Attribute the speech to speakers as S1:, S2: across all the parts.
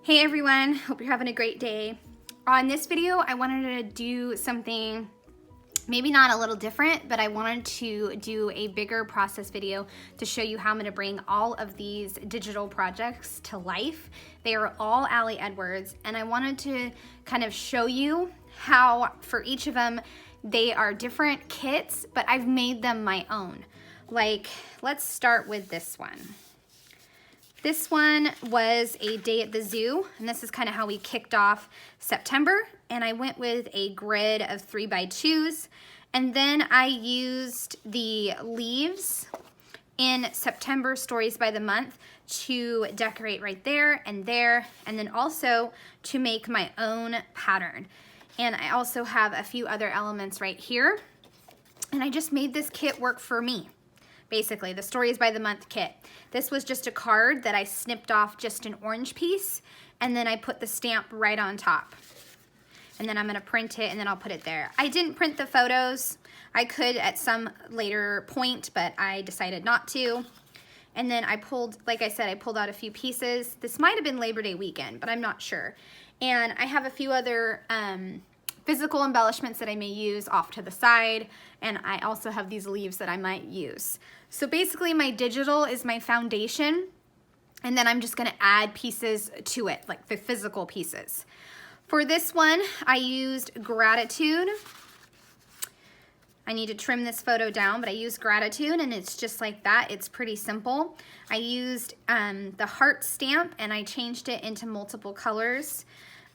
S1: Hey everyone, hope you're having a great day. On this video, I wanted to do something maybe not a little different, but I wanted to do a bigger process video to show you how I'm gonna bring all of these digital projects to life. They are all Ali Edwards, and I wanted to kind of show you how for each of them, they are different kits, but I've made them my own. Like, let's start with this one. This one was a day at the zoo, and this is kind of how we kicked off September. And I went with a grid of 3x2s, and then I used the leaves in September Stories by the Month to decorate right there, and then also to make my own pattern. And I also have a few other elements right here, and I just made this kit work for me. Basically, the Stories by the Month kit. This was just a card that I snipped off just an orange piece, and then I put the stamp right on top. And then I'm gonna print it, and then I'll put it there. I didn't print the photos. I could at some later point, but I decided not to. And then I pulled, like I said, I pulled out a few pieces. This might have been Labor Day weekend, but I'm not sure. And I have a few other physical embellishments that I may use off to the side, and I also have these leaves that I might use. So basically my digital is my foundation, and then I'm just gonna add pieces to it, like the physical pieces. For this one, I used Gratitude. I need to trim this photo down, but I used Gratitude, and it's just like that. It's pretty simple. I used the heart stamp, and I changed it into multiple colors.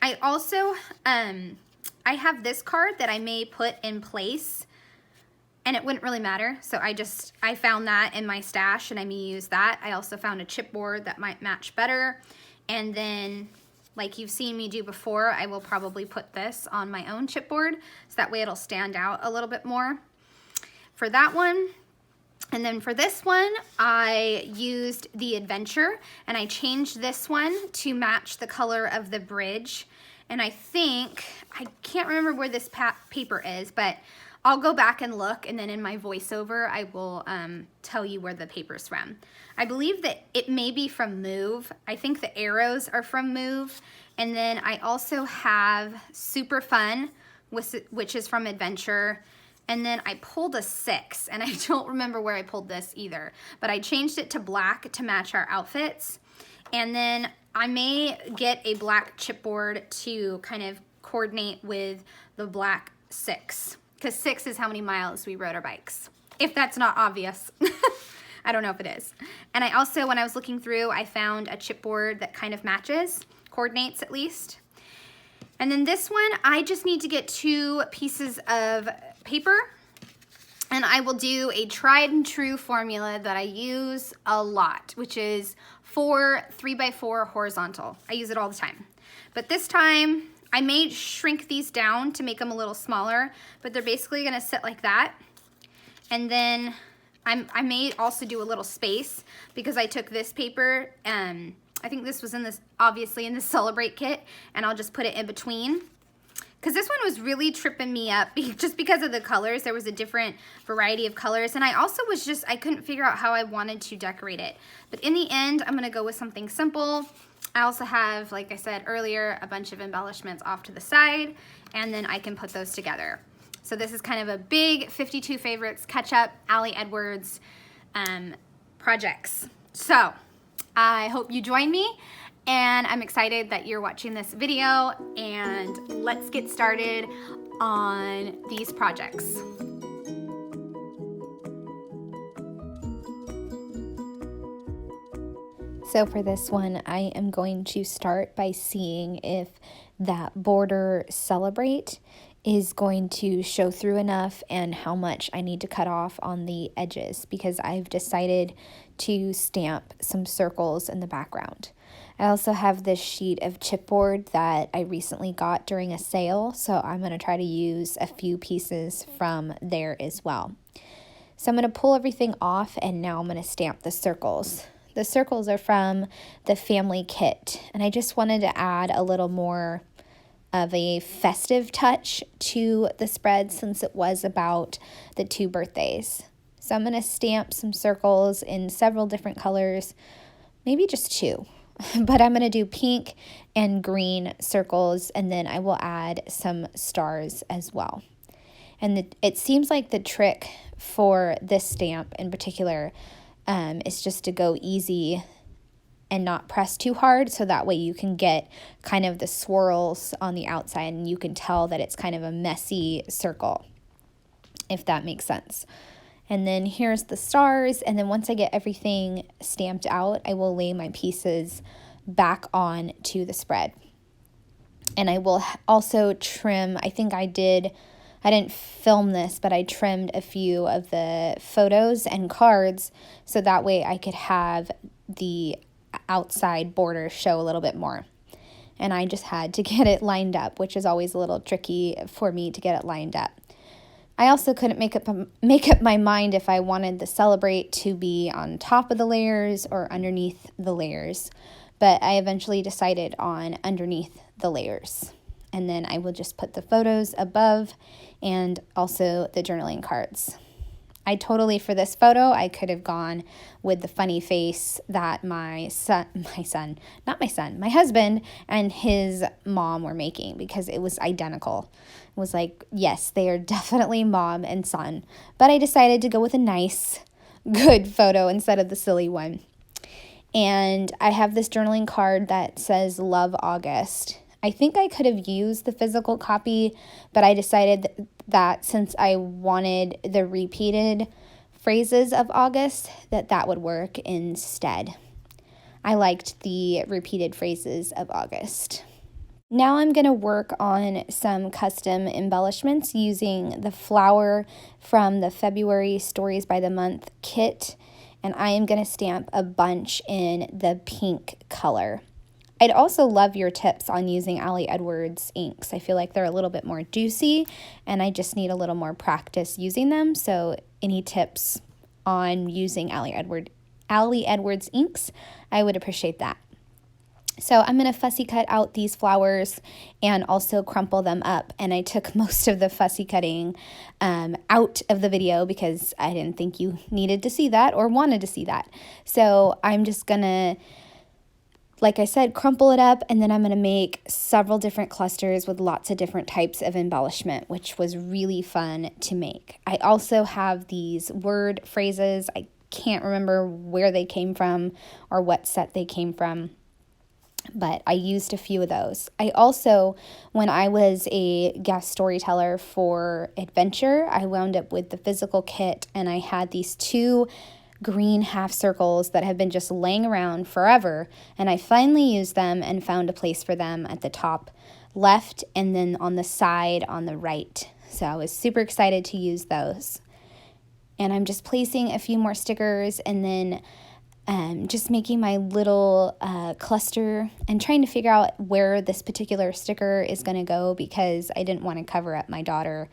S1: I also, I have this card that I may put in place, and it wouldn't really matter. So I found that in my stash, and I may use that. I also found a chipboard that might match better. And then, like you've seen me do before, I will probably put this on my own chipboard, so that way it'll stand out a little bit more for that one. And then for this one, I used the Adventure, and I changed this one to match the color of the bridge. And I can't remember where this paper is, but I'll go back and look, and then in my voiceover, I will tell you where the paper's from. I believe that it may be from Move. I think the arrows are from Move. And then I also have Super Fun, which is from Adventure. And then I pulled a 6, and I don't remember where I pulled this either, but I changed it to black to match our outfits. And then I may get a black chipboard to kind of coordinate with the black 6, because 6 is how many miles we rode our bikes, if that's not obvious. I don't know if it is. And I also, when I was looking through, I found a chipboard that kind of matches, coordinates at least. And then this one, I just need to get 2 pieces of paper, and I will do a tried and true formula that I use a lot, which is 4 3x4 horizontal. I use it all the time. But this time, I may shrink these down to make them a little smaller, but they're basically gonna sit like that. And then I may also do a little space, because I took this paper, I think this was obviously in the Celebrate kit, and I'll just put it in between. Because this one was really tripping me up just because of the colors. There was a different variety of colors, and I also I couldn't figure out how I wanted to decorate it. But in the end, I'm gonna go with something simple. I also have, like I said earlier, a bunch of embellishments off to the side, and then I can put those together. So this is kind of a big 52 favorites catch-up Ali Edwards projects. So I hope you join me, and I'm excited that you're watching this video, and let's get started on these projects.
S2: So for this one, I am going to start by seeing if that border Celebrate is going to show through enough, and how much I need to cut off on the edges, because I've decided to stamp some circles in the background. I also have this sheet of chipboard that I recently got during a sale, so I'm going to try to use a few pieces from there as well. So I'm going to pull everything off, and now I'm going to stamp the circles. The circles are from the family kit, and I just wanted to add a little more of a festive touch to the spread, since it was about the 2 birthdays. So I'm going to stamp some circles in several different colors, maybe just 2. but I'm going to do pink and green circles, and then I will add some stars as well. And it seems like the trick for this stamp in particular is just to go easy and not press too hard, so that way you can get kind of the swirls on the outside and you can tell that it's kind of a messy circle, if that makes sense. And then here's the stars, and then once I get everything stamped out, I will lay my pieces back on to the spread. And I will also trim, I didn't film this, but I trimmed a few of the photos and cards so that way I could have the outside border show a little bit more. And I just had to get it lined up, which is always a little tricky for me to get it lined up. I also couldn't make up my mind if I wanted the Celebrate to be on top of the layers or underneath the layers, but I eventually decided on underneath the layers. And then I will just put the photos above and also the journaling cards. For this photo, I could have gone with the funny face that my husband and his mom were making, because it was identical. It was like, yes, they are definitely mom and son. But I decided to go with a nice, good photo instead of the silly one. And I have this journaling card that says Love August. I think I could have used the physical copy, but I decided that since I wanted the repeated phrases of August, that would work instead. I liked the repeated phrases of August. Now I'm going to work on some custom embellishments using the flower from the February Stories by the Month kit, and I am going to stamp a bunch in the pink color. I'd also love your tips on using Ali Edwards inks. I feel like they're a little bit more juicy, and I just need a little more practice using them. So any tips on using Ali Edwards inks, I would appreciate that. So I'm going to fussy cut out these flowers and also crumple them up. And I took most of the fussy cutting out of the video because I didn't think you needed to see that or wanted to see that. So I'm just going to, like I said, crumple it up, and then I'm going to make several different clusters with lots of different types of embellishment, which was really fun to make. I also have these word phrases. I can't remember where they came from or what set they came from, but I used a few of those. I also, when I was a guest storyteller for Adventure, I wound up with the physical kit, and I had these 2 green half circles that have been just laying around forever, and I finally used them and found a place for them at the top left and then on the side on the right. So I was super excited to use those. And I'm just placing a few more stickers and then just making my little cluster and trying to figure out where this particular sticker is going to go, because I didn't want to cover up my daughter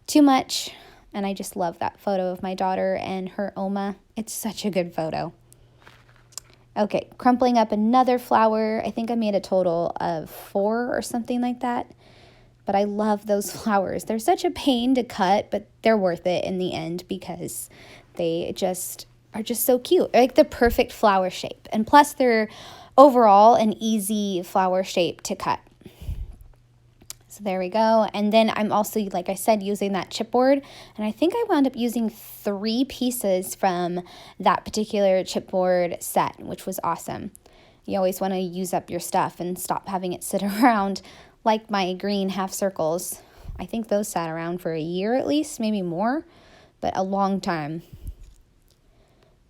S2: too much. And I just love that photo of my daughter and her Oma. It's such a good photo. Okay, crumpling up another flower. I think I made a total of 4 or something like that. But I love those flowers. They're such a pain to cut, but they're worth it in the end because they just are just so cute. They're like the perfect flower shape. And plus they're overall an easy flower shape to cut. So there we go. And then I'm also, like I said, using that chipboard. And I think I wound up using 3 pieces from that particular chipboard set, which was awesome. You always want to use up your stuff and stop having it sit around, like my green half circles. I think those sat around for a year at least, maybe more, but a long time.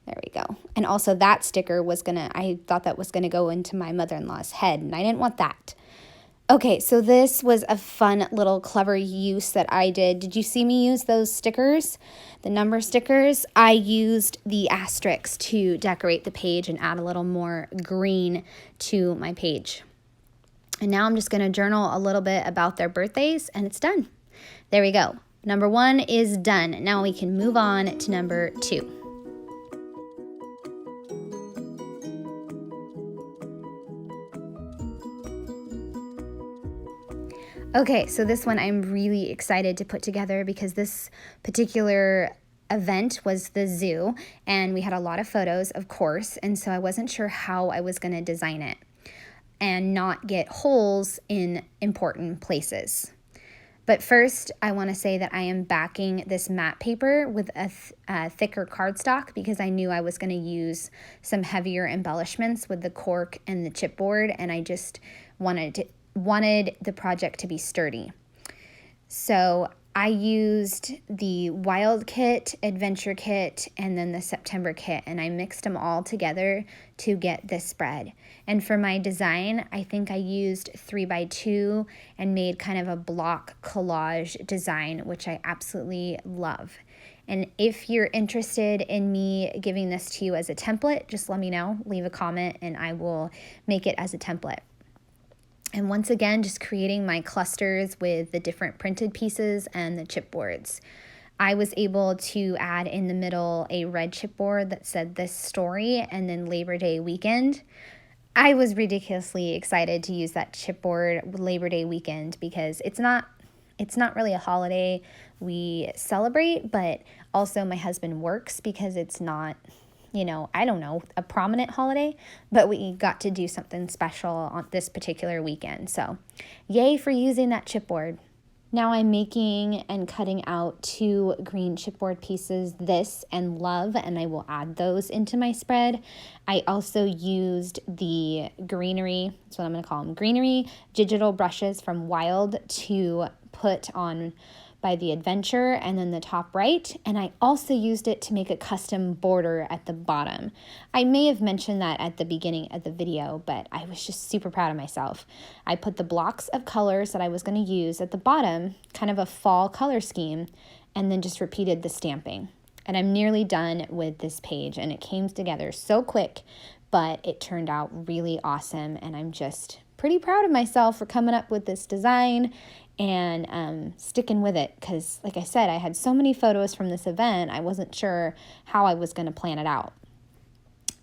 S2: There we go. And also that sticker I thought that was going to go into my mother-in-law's head, and I didn't want that. Okay, so this was a fun little clever use that I did. Did you see me use those stickers, the number stickers? I used the asterisks to decorate the page and add a little more green to my page. And now I'm just going to journal a little bit about their birthdays, and it's done. There we go. Number 1 is done. Now we can move on to number 2. Okay, so this one I'm really excited to put together because this particular
S1: event was the zoo, and we had a lot of photos, of course, and so I wasn't sure how I was going to design it and not get holes in important places. But first, I want to say that I am backing this matte paper with a thicker cardstock because I knew I was going to use some heavier embellishments with the cork and the chipboard, and I just wanted the project to be sturdy. So I used the Wild Kit, Adventure Kit, and then the September Kit, and I mixed them all together to get this spread. And for my design, I think I used 3x2 and made kind of a block collage design, which I absolutely love. And if you're interested in me giving this to you as a template, just let me know, leave a comment, and I will make it as a template. And once again, just creating my clusters with the different printed pieces and the chipboards. I was able to add in the middle a red chipboard that said this story and then Labor Day weekend. I was ridiculously excited to use that chipboard Labor Day weekend because it's not really a holiday we celebrate, but also my husband works because it's not, I don't know, a prominent holiday, but we got to do something special on this particular weekend. So yay for using that chipboard. Now I'm making and cutting out 2 green chipboard pieces, this and love, and I will add those into my spread. I also used the greenery, that's what I'm going to call them, greenery digital brushes from Wild to put on by the Adventure and then the top right, and I also used it to make a custom border at the bottom. I may have mentioned that at the beginning of the video, but I was just super proud of myself. I put the blocks of colors that I was going to use at the bottom, kind of a fall color scheme, and then just repeated the stamping. And I'm nearly done with this page, and it came together so quick, but it turned out really awesome, and I'm just pretty proud of myself for coming up with this design and sticking with it because, like I said, I had so many photos from this event, I wasn't sure how I was going to plan it out.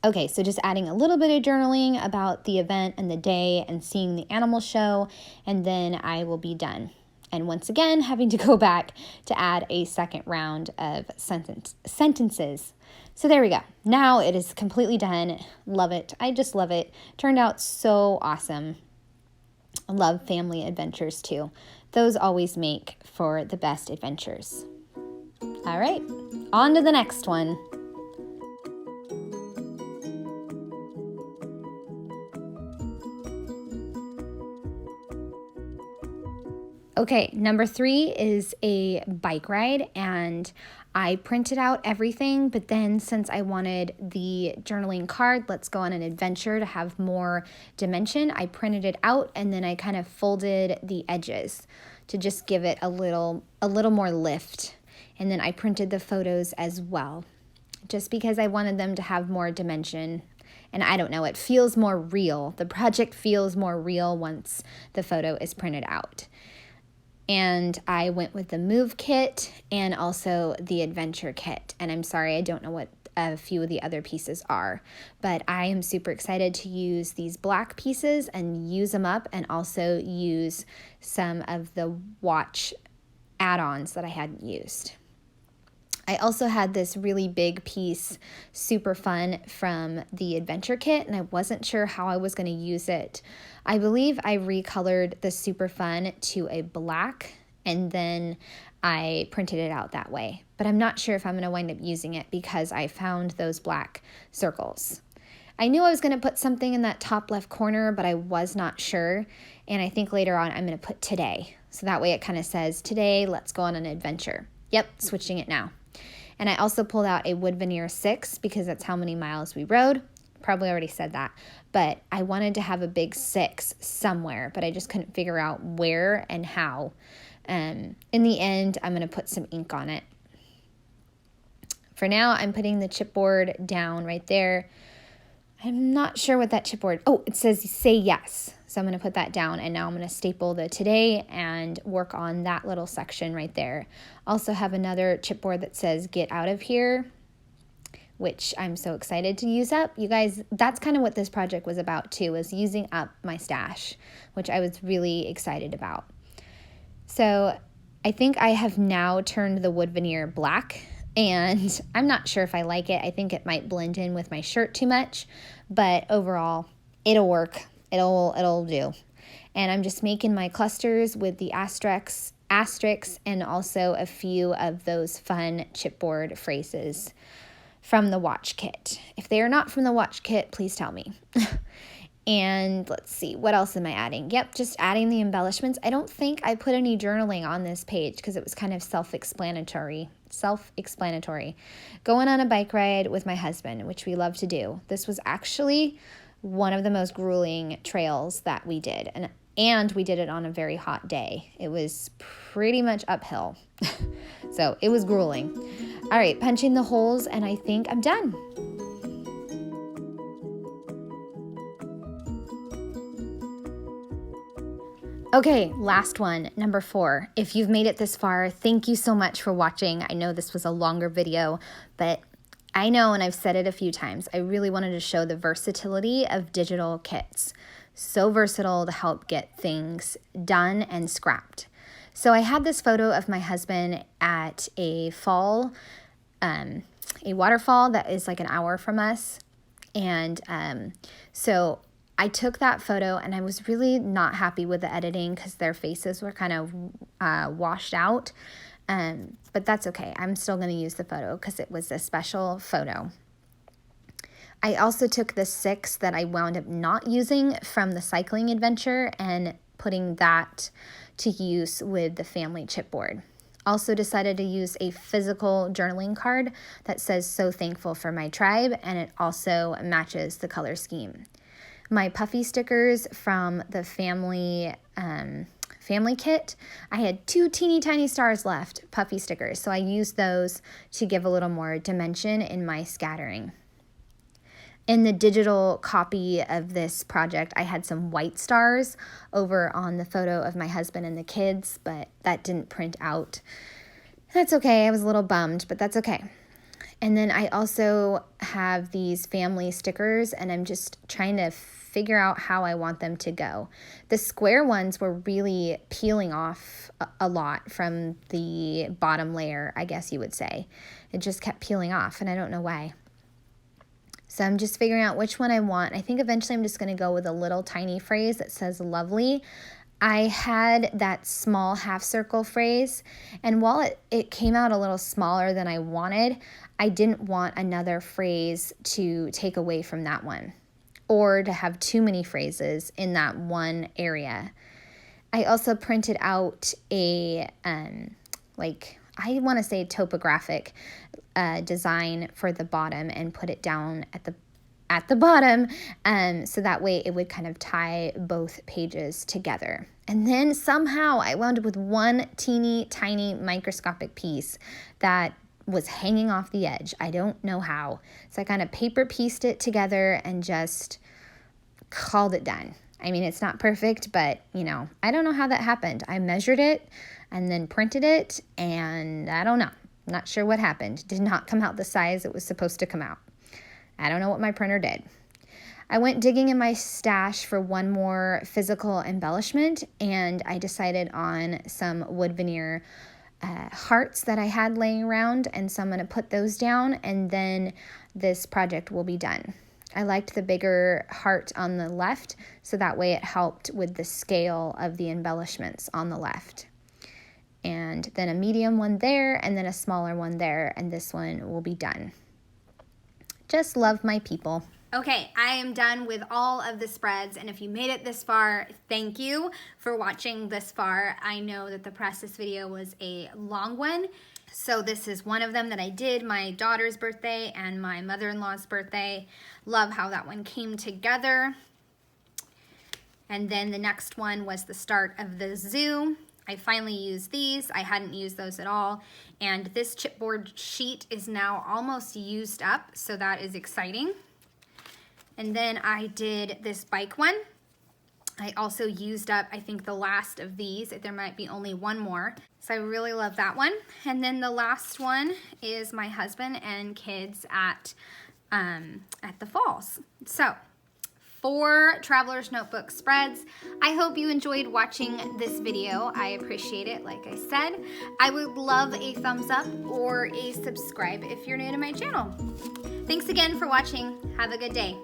S1: Okay, so just adding a little bit of journaling about the event and the day and seeing the animal show, and then I will be done. And once again, having to go back to add a second round of sentences. So there we go. Now it is completely done. Love it. I just love it. Turned out so awesome. I love family adventures too. Those always make for the best adventures. All right, on to the next one. Okay, number 3 is a bike ride, and I printed out everything, but then since I wanted the journaling card, let's go on an adventure to have more dimension, I printed it out and then I kind of folded the edges to just give it a little more lift. And then I printed the photos as well, just because I wanted them to have more dimension. And I don't know, it feels more real. The project feels more real once the photo is printed out. And I went with the Move Kit and also the Adventure Kit. And I'm sorry, I don't know what a few of the other pieces are, but I am super excited to use these black pieces and use them up, and also use some of the watch add-ons that I hadn't used. I also had this really big piece, super fun, from the Adventure Kit, and I wasn't sure how I was going to use it. I believe I recolored the super fun to a black, and then I printed it out that way. But I'm not sure if I'm going to wind up using it because I found those black circles. I knew I was going to put something in that top left corner, but I was not sure. And I think later on I'm going to put today. So that way it kind of says, today, let's go on an adventure. Yep, switching it now. And I also pulled out a wood veneer 6 because that's how many miles we rode. Probably already said that. But I wanted to have a big 6 somewhere, but I just couldn't figure out where and how. In the end, I'm going to put some ink on it. For now, I'm putting the chipboard down right there. I'm not sure what that chipboard, oh, it says say yes. So I'm going to put that down, and now I'm going to staple the today and work on that little section right there. Also have another chipboard that says get out of here, which I'm so excited to use up. You guys, that's kind of what this project was about too, is using up my stash, which I was really excited about. So I think I have now turned the wood veneer black.
S2: And I'm not sure if I like it. I think it might blend in with my shirt too much, but overall, it'll work. It'll do. And I'm just making my clusters with the asterisks and also a few of those fun chipboard phrases from the watch kit. If they are not from the watch kit, please tell me. And let's see, what else am I adding? Yep, just adding the embellishments. I don't think I put any journaling on this page because it was kind of self-explanatory. Going on a bike ride with my husband, which we love to do. This was actually one of the most grueling trails that we did. And we did it on a very hot day. It was pretty much uphill. So it was grueling. All right, punching the holes, and I think I'm done. Okay, last one, number 4. If you've made it this far, thank you so much for watching. I know this was a longer video, but I know, and I've said it a few times, I really wanted to show the versatility of digital kits. So versatile to help get things done and scrapped. So I had this photo of my husband at a waterfall that is like an hour from us. And so I took that photo and I was really not happy with the editing because their faces were kind of washed out. But that's okay. I'm still going to use the photo because it was a special photo. I also took the 6 that I wound up not using from the cycling adventure and putting that to use with the family chipboard. Also decided to use a physical journaling card that says "So thankful for my tribe," and it also matches the color scheme. My puffy stickers from the family kit, I had 2 teeny tiny stars left, puffy stickers, so I used those to give a little more dimension in my scattering. In the digital copy of this project, I had some white stars over on the photo of my husband and the kids, but that didn't print out. That's okay. I was a little bummed, but that's okay. And then I also have these family stickers, and I'm just trying to figure out how I want them to go. The square ones were really peeling off a lot from the bottom layer, I guess you would say. It just kept peeling off, and I don't know why. So I'm just figuring out which one I want. I think eventually I'm just going to go with a little tiny phrase that says "lovely." I had that small half circle phrase, and while it came out a little smaller than I wanted, I didn't want another phrase to take away from that one or to have too many phrases in that one area. I also printed out a, I want to say topographic design for the bottom and put it down at the bottom, so that way it would kind of tie both pages together. And then somehow I wound up with one teeny tiny microscopic piece that was hanging off the edge. I don't know how. So I kind of paper pieced it together and just called it done. I mean, it's not perfect, but I don't know how that happened. I measured it and then printed it, and I don't know. Not sure what happened. Did not come out the size it was supposed to come out. I don't know what my printer did. I went digging in my stash for one more physical embellishment, and I decided on some wood veneer hearts that I had laying around, and so I'm going to put those down, and then this project will be done. I liked the bigger heart on the left, so that way it helped with the scale of the embellishments on the left. And then a medium one there, and then a smaller one there, and this one will be done. Just love my people. Okay, I am done with all of the spreads, and if you made it this far, thank you for watching this far. I know that the process video was a long one, so this is one of them that I did, my daughter's birthday and my mother-in-law's birthday. Love how that one came together. And then the next one was the start of the zoo. I finally used these. I hadn't used those at all. And this chipboard sheet is now almost used up, so that is exciting. And then I did this bike one. I also used up, I think, the last of these. There might be only one more. So I really love that one. And then the last one is my husband and kids at the falls. So
S1: 4 Traveler's Notebook spreads. I hope you enjoyed watching this video. I appreciate it, like I said. I would love a thumbs up or a subscribe if you're new to my channel. Thanks again for watching. Have a good day.